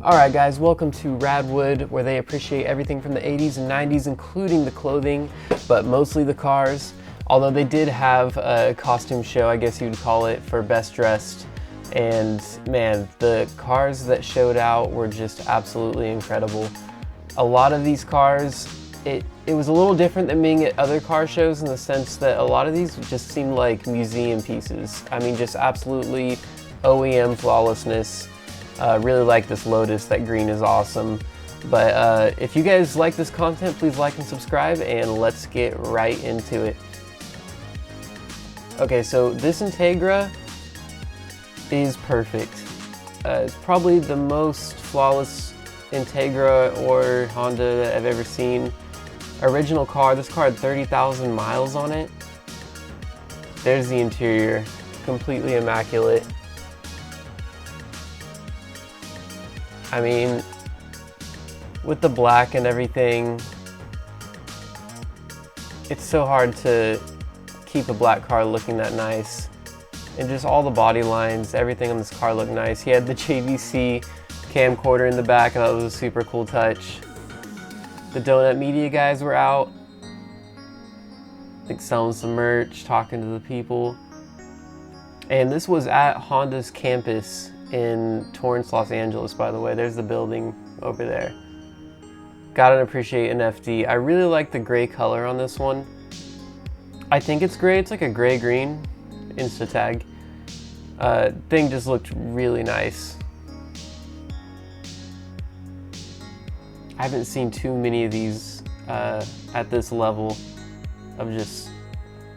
Alright guys, welcome to Radwood, where they appreciate everything from the 80s and 90s, including the clothing, but mostly the cars. Although they did have a costume show, I guess you'd call it, for Best Dressed. And man, the cars that showed out were just absolutely incredible. A lot of these cars, it was a little different than being at other car shows in the sense that a lot of these just seemed like museum pieces. I mean, just absolutely OEM flawlessness. Really like this Lotus, that green is awesome. But if you guys like this content, please like and subscribe, and let's get right into it. Okay, so this Integra is perfect. It's probably the most flawless Integra or Honda that I've ever seen. Original car, this car had 30,000 miles on it. There's the interior, completely immaculate. I mean, with the black and everything, it's so hard to keep a black car looking that nice. And just all the body lines, everything on this car looked nice. He had the JVC camcorder in the back, and that was a super cool touch. The Donut Media guys were out, I think selling some merch, talking to the people. And this was at Honda's campus in Torrance, Los Angeles, by the way. There's the building over there. Gotta appreciate an FD. I really like the gray color on this one. I think it's gray. It's like a gray-green Insta tag. Thing just looked really nice. I haven't seen too many of these at this level of just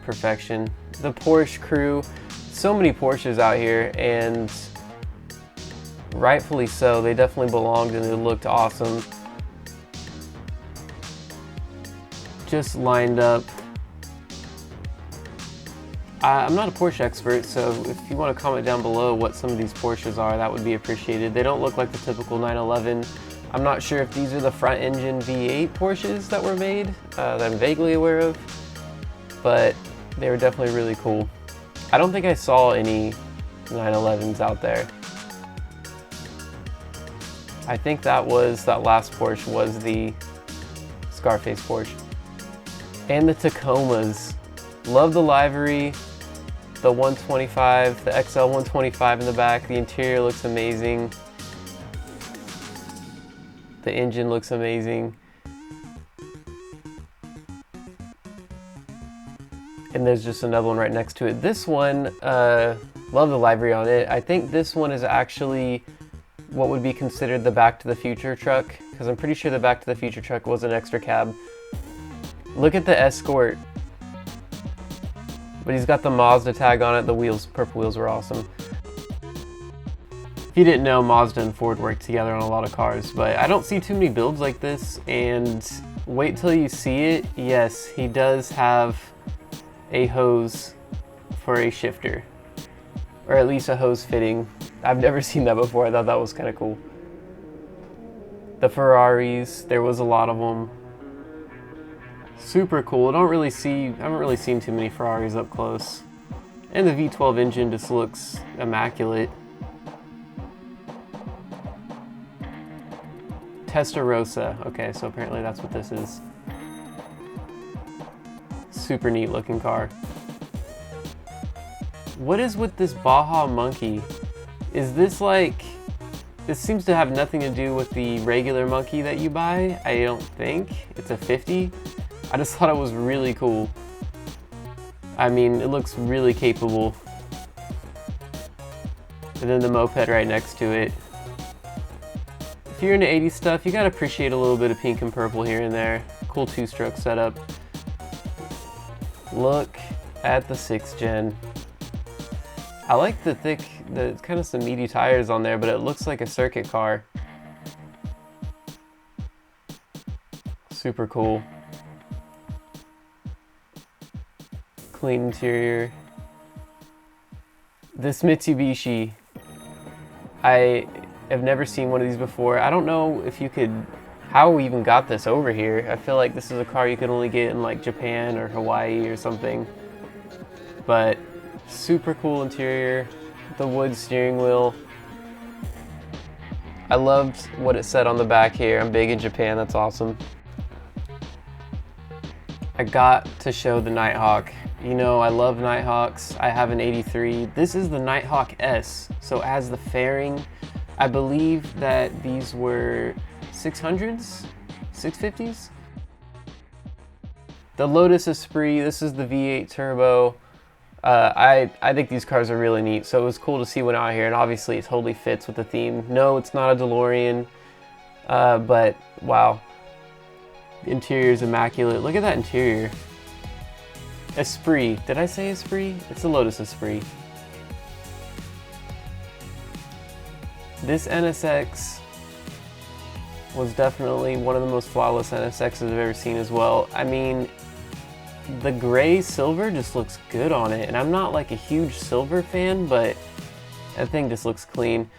perfection. The Porsche crew, so many Porsches out here, and rightfully so. They definitely belonged and they looked awesome. Just lined up. I'm not a Porsche expert, so if you want to comment down below what some of these Porsches are, that would be appreciated. They don't look like the typical 911. I'm not sure if these are the front engine V8 Porsches that were made, that I'm vaguely aware of, but they were definitely really cool. I don't think I saw any 911s out there. I think that last Porsche was the Scarface Porsche. And the Tacomas. Love the livery, the 125, the XL 125 in the back. The interior looks amazing. The engine looks amazing. And there's just another one right next to it. This one, love the livery on it. I think this one is actually what would be considered the Back to the Future truck, because I'm pretty sure the Back to the Future truck was an extra cab. Look at the Escort. But he's got the Mazda tag on it. The wheels, purple wheels, were awesome. If you didn't know, Mazda and Ford work together on a lot of cars, but I don't see too many builds like this, and wait till you see it. Yes, he does have a hose for a shifter, or at least a hose fitting. I've never seen that before. I thought that was kind of cool. The Ferraris, there was a lot of them. Super cool. I haven't really seen too many Ferraris up close. And the V12 engine just looks immaculate. Testarossa. Okay, so apparently that's what this is. Super neat looking car. What is with this Baja Monkey? Is this like... This seems to have nothing to do with the regular monkey that you buy. I don't think. It's a 50. I just thought it was really cool. I mean, it looks really capable. And then the moped right next to it. If you're into 80s stuff, you gotta appreciate a little bit of pink and purple here and there. Cool two-stroke setup. Look at the 6th gen. I like the thick, kind of some meaty tires on there, but it looks like a circuit car. Super cool. Clean interior. This Mitsubishi, I have never seen one of these before. I don't know if you could, how we even got this over here. I feel like this is a car you could only get in like Japan or Hawaii or something. But super cool interior, the wood steering wheel. I loved what it said on the back here. I'm big in Japan, that's awesome. I got to show the Nighthawk. You know, I love Nighthawks. I have an 83. This is the Nighthawk S. So as the fairing, I believe that these were 600s, 650s. The Lotus Esprit, this is the V8 turbo. I think these cars are really neat, so it was cool to see one out here, and obviously it totally fits with the theme. No, it's not a DeLorean, but wow. The interior is immaculate. Look at that interior. Esprit. Did I say Esprit? It's the Lotus Esprit. This NSX was definitely one of the most flawless NSXs I've ever seen as well. I mean, the gray silver just looks good on it, and I'm not like a huge silver fan, but that thing just looks clean.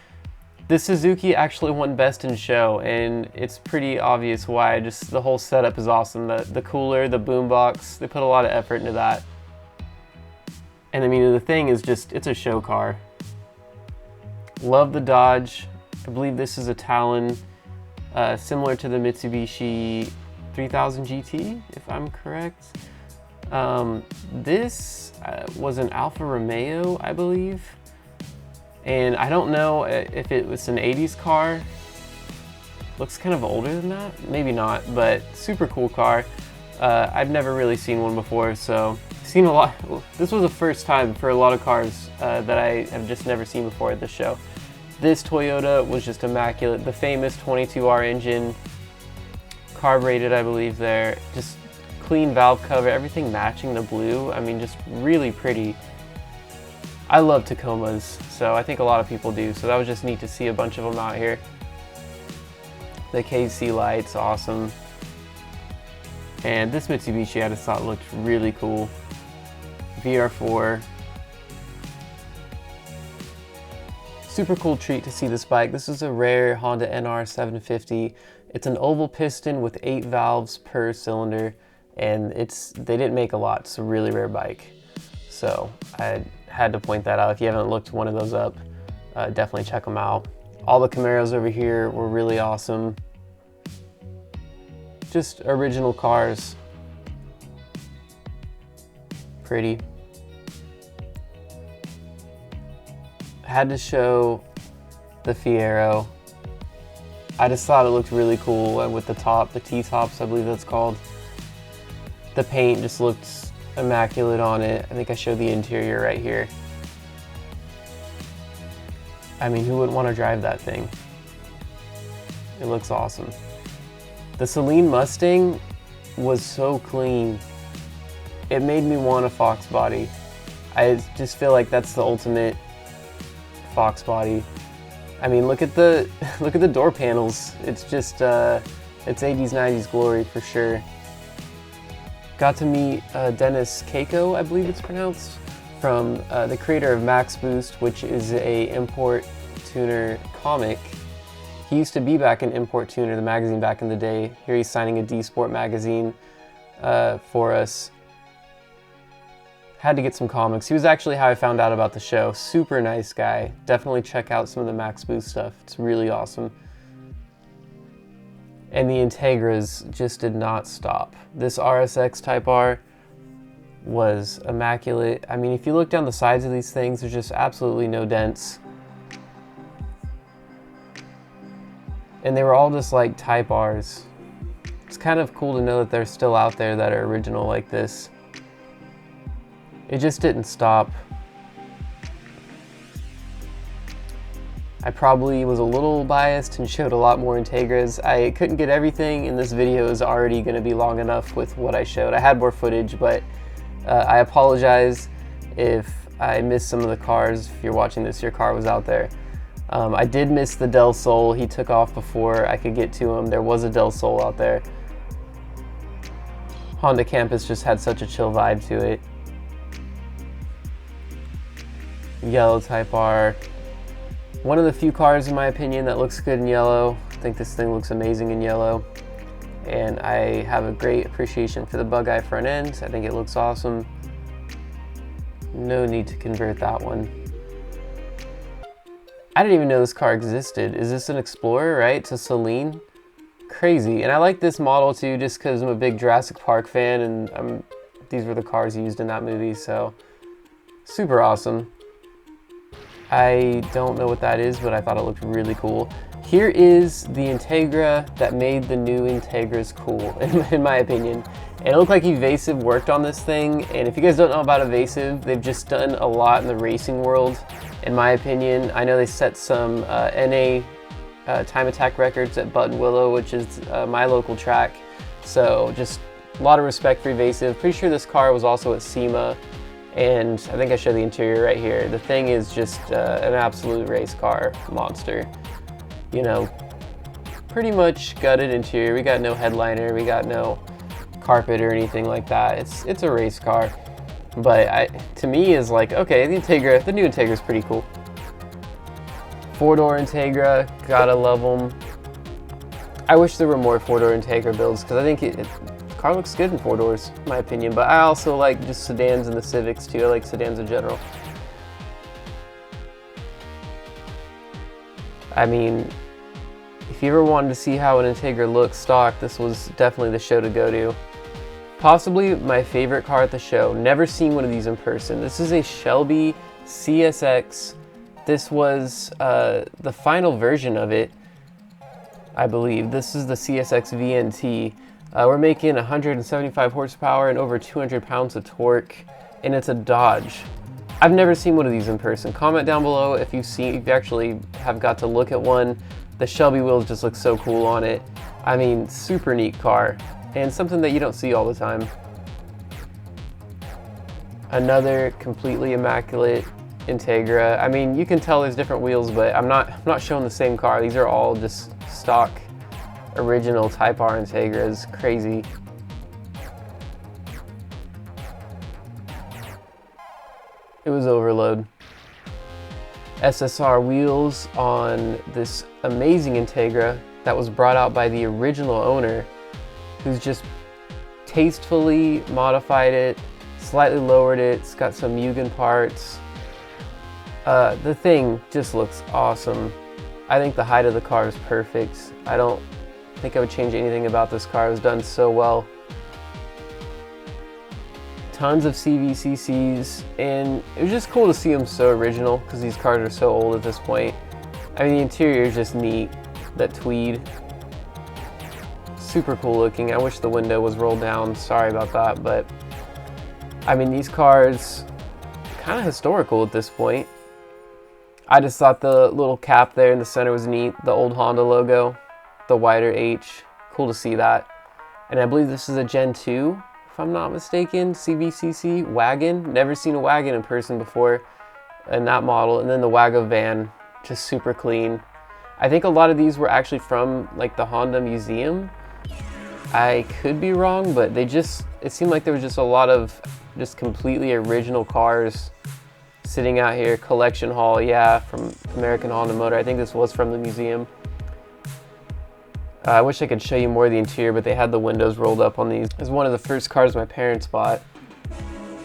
This Suzuki actually won Best in Show, and it's pretty obvious why. Just the whole setup is awesome. The cooler, the boombox, they put a lot of effort into that. And I mean, the thing is just, it's a show car. Love the Dodge. I believe this is a Talon, similar to the Mitsubishi 3000 GT, if I'm correct. This was an Alfa Romeo, I believe. And I don't know if it was an 80s car. Looks kind of older than that. Maybe not, but super cool car. I've never really seen one before, so seen a lot. This was the first time for a lot of cars that I have just never seen before at this show. This Toyota was just immaculate. The famous 22R engine, carbureted, I believe there. Just clean valve cover, everything matching the blue. I mean, just really pretty. I love Tacomas, so I think a lot of people do, so that was just neat to see a bunch of them out here. The KC lights, awesome. And this Mitsubishi I just thought looked really cool. VR4. Super cool treat to see this bike. This is a rare Honda NR 750. It's an oval piston with 8 valves per cylinder, and they didn't make a lot. It's a really rare bike. So I had to point that out. If you haven't looked one of those up, definitely check them out. All the Camaros over here were really awesome. Just original cars. Pretty. Had to show the Fiero. I just thought it looked really cool with the top, the T-tops, I believe that's called. The paint just looked immaculate on it. I think I showed the interior right here. I mean, who wouldn't want to drive that thing? It looks awesome. The Celine Mustang was so clean. It made me want a Fox body. I just feel like that's the ultimate Fox body. I mean, look at the door panels. It's just it's 80s 90s glory for sure. Got to meet Dennis Keiko, I believe it's pronounced, from the creator of Max Boost, which is a Import Tuner comic. He used to be back in Import Tuner, the magazine back in the day. Here he's signing a D-Sport magazine for us. Had to get some comics. He was actually how I found out about the show. Super nice guy. Definitely check out some of the Max Boost stuff. It's really awesome. And the Integras just did not stop. This RSX Type R was immaculate. I mean, if you look down the sides of these things, there's just absolutely no dents. And they were all just like Type Rs. It's kind of cool to know that they're still out there that are original like this. It just didn't stop. I probably was a little biased and showed a lot more Integras. I couldn't get everything, and this video is already going to be long enough with what I showed. I had more footage, but I apologize if I missed some of the cars. If you're watching this, your car was out there. I did miss the Del Sol. He took off before I could get to him. There was a Del Sol out there. Honda Campus just had such a chill vibe to it. Yellow Type R. One of the few cars, in my opinion, that looks good in yellow. I think this thing looks amazing in yellow. And I have a great appreciation for the bug eye front end. I think it looks awesome. No need to convert that one. I didn't even know this car existed. Is this an Explorer, right? It's a Celine. Crazy. And I like this model too, just because I'm a big Jurassic Park fan, and these were the cars used in that movie, so super awesome. I don't know what that is, but I thought it looked really cool. Here is the Integra that made the new Integras cool, in my opinion. And it looked like Evasive worked on this thing, and if you guys don't know about Evasive, they've just done a lot in the racing world, in my opinion. I know they set some NA time attack records at Buttonwillow, which is my local track, so just a lot of respect for Evasive. Pretty sure this car was also at SEMA, and I think I showed the interior right here. The thing is just an absolute race car monster. You know, pretty much gutted interior. We got no headliner, we got no carpet or anything like that. It's a race car, but to me is like, okay, the Integra, the new Integra is pretty cool. 4-door Integra, gotta love them. I wish there were more 4-door Integra builds, because I think the car looks good in 4 doors, in my opinion, but I also like just sedans and the Civics too. I like sedans in general. I mean, if you ever wanted to see how an Integra looks stock, this was definitely the show to go to. Possibly my favorite car at the show. Never seen one of these in person. This is a Shelby CSX. This was the final version of it, I believe. This is the CSX VNT. We're making 175 horsepower and over 200 pounds of torque, and it's a Dodge. I've never seen one of these in person. Comment down below if you've actually have got to look at one. The Shelby wheels just look so cool on it. I mean, super neat car, and something that you don't see all the time. Another completely immaculate Integra. I mean, you can tell there's different wheels, but I'm not showing the same car. These are all just stock original Type R Integras. Crazy. It was overload. SSR wheels on this amazing Integra that was brought out by the original owner, who's just tastefully modified it, slightly lowered it. It's got some Mugen parts. The thing just looks awesome. I think the height of the car is perfect. I don't think I would change anything about this car. It was done so well. Tons of CVCCs, and it was just cool to see them so original, because these cars are so old at this point. I mean, the interior is just neat. That tweed, super cool looking. I wish the window was rolled down. Sorry about that, but I mean, these cars kind of historical at this point. I just thought the little cap there in the center was neat. The old Honda logo, the wider H, cool to see that. And I believe this is a Gen 2, if I'm not mistaken, CVCC wagon. Never seen a wagon in person before in that model. And then the Wago van, just super clean. I think a lot of these were actually from like the Honda Museum. I could be wrong, but it seemed like there was just a lot of just completely original cars sitting out here. Collection haul, yeah, from American Honda Motor. I think this was from the museum. I wish I could show you more of the interior, but they had the windows rolled up on these. It was one of the first cars my parents bought.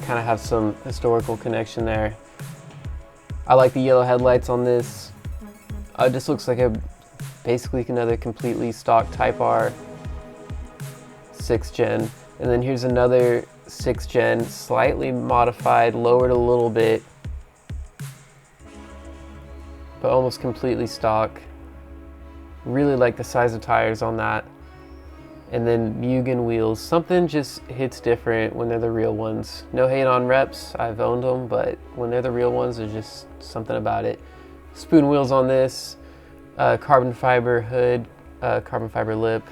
Kind of have some historical connection there. I like the yellow headlights on this. It just looks like basically another completely stock Type R 6th gen. And then here's another 6th gen, slightly modified, lowered a little bit, but almost completely stock. Really like the size of tires on that. And then Mugen wheels. Something just hits different when they're the real ones. No hate on reps, I've owned them, but when they're the real ones, there's just something about it. Spoon wheels on this, carbon fiber hood, carbon fiber lip.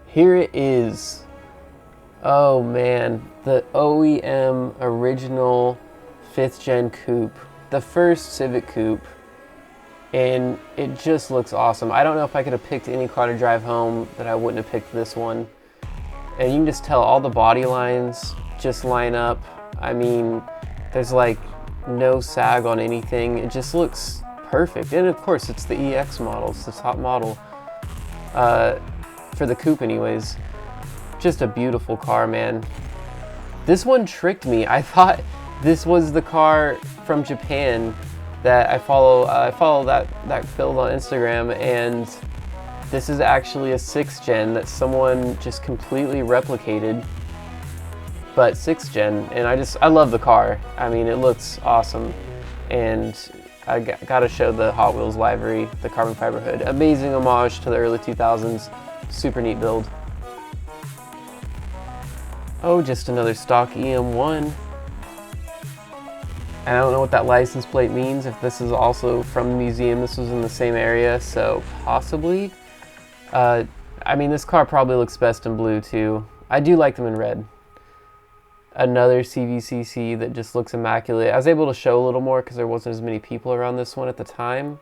Here it is. Oh man, the OEM original 5th gen coupe, the first Civic Coupe, and it just looks awesome. I don't know if I could have picked any car to drive home that I wouldn't have picked this one. And you can just tell all the body lines just line up. I mean, there's like no sag on anything. It just looks perfect. And of course, it's the EX model. It's the top model for the coupe anyways. Just a beautiful car, man. This one tricked me. I thought this was the car from Japan that I follow that build on Instagram, and this is actually a 6th gen that someone just completely replicated, but 6th gen, and I love the car. I mean, it looks awesome, and I gotta show the Hot Wheels livery, the carbon fiber hood. Amazing homage to the early 2000s. Super neat build. Oh, just another stock EM1. And I don't know what that license plate means, if this is also from the museum. This was in the same area, so possibly. I mean, this car probably looks best in blue too. I do like them in red. Another CVCC that just looks immaculate. I was able to show a little more because there wasn't as many people around this one at the time.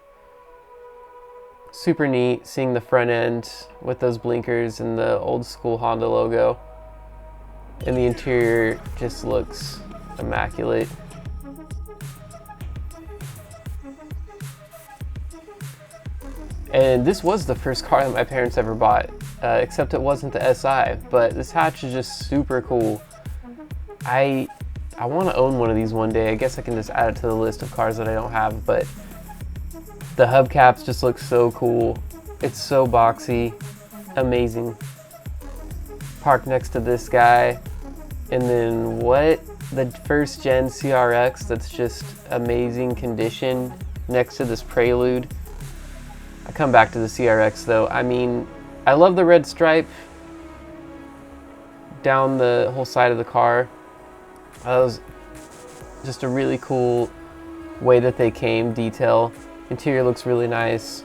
Super neat seeing the front end with those blinkers and the old school Honda logo. And the interior just looks immaculate. And this was the first car that my parents ever bought, except it wasn't the SI, but this hatch is just super cool. I want to own one of these one day. I guess I can just add it to the list of cars that I don't have, but the hubcaps just look so cool. It's so boxy, amazing. Parked next to this guy, and then what? The 1st gen CRX that's just amazing condition next to this Prelude. I come back to the CRX though. I mean, I love the red stripe down the whole side of the car. That was just a really cool way that they came, detail. Interior looks really nice.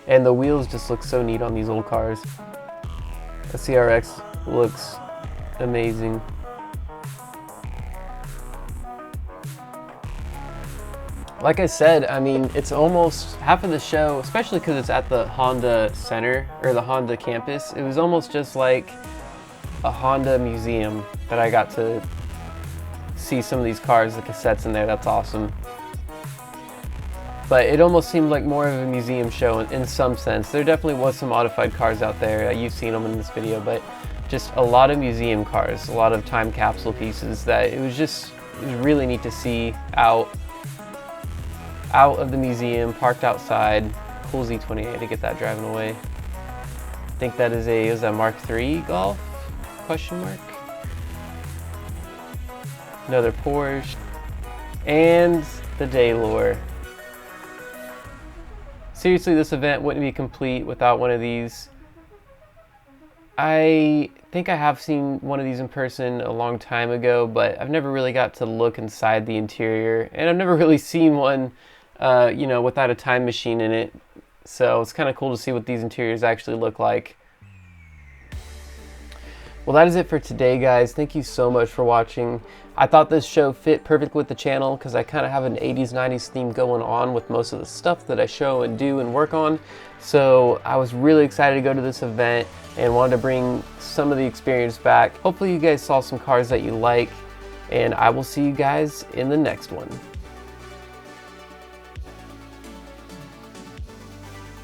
And the wheels just look so neat on these old cars. The CRX looks amazing. Like I said, I mean, it's almost half of the show, especially because it's at the Honda Center, or the Honda campus. It was almost just like a Honda museum that I got to see some of these cars, the cassettes in there. That's awesome. But it almost seemed like more of a museum show in some sense. There definitely was some modified cars out there. You've seen them in this video, but just a lot of museum cars, a lot of time capsule pieces that it was really neat to see out of the museum, parked outside. Cool Z28 to get that driving away. I think that is a Mark III Golf? Question mark. Another Porsche. And the Daylore. Seriously, this event wouldn't be complete without one of these. I think I have seen one of these in person a long time ago, but I've never really got to look inside the interior, and I've never really seen one you know, without a time machine in it. So it's kind of cool to see what these interiors actually look like. Well, that is it for today, guys. Thank you so much for watching. I thought this show fit perfect with the channel because I kind of have an 80s, 90s theme going on with most of the stuff that I show and do and work on. So I was really excited to go to this event and wanted to bring some of the experience back. Hopefully you guys saw some cars that you like, and I will see you guys in the next one.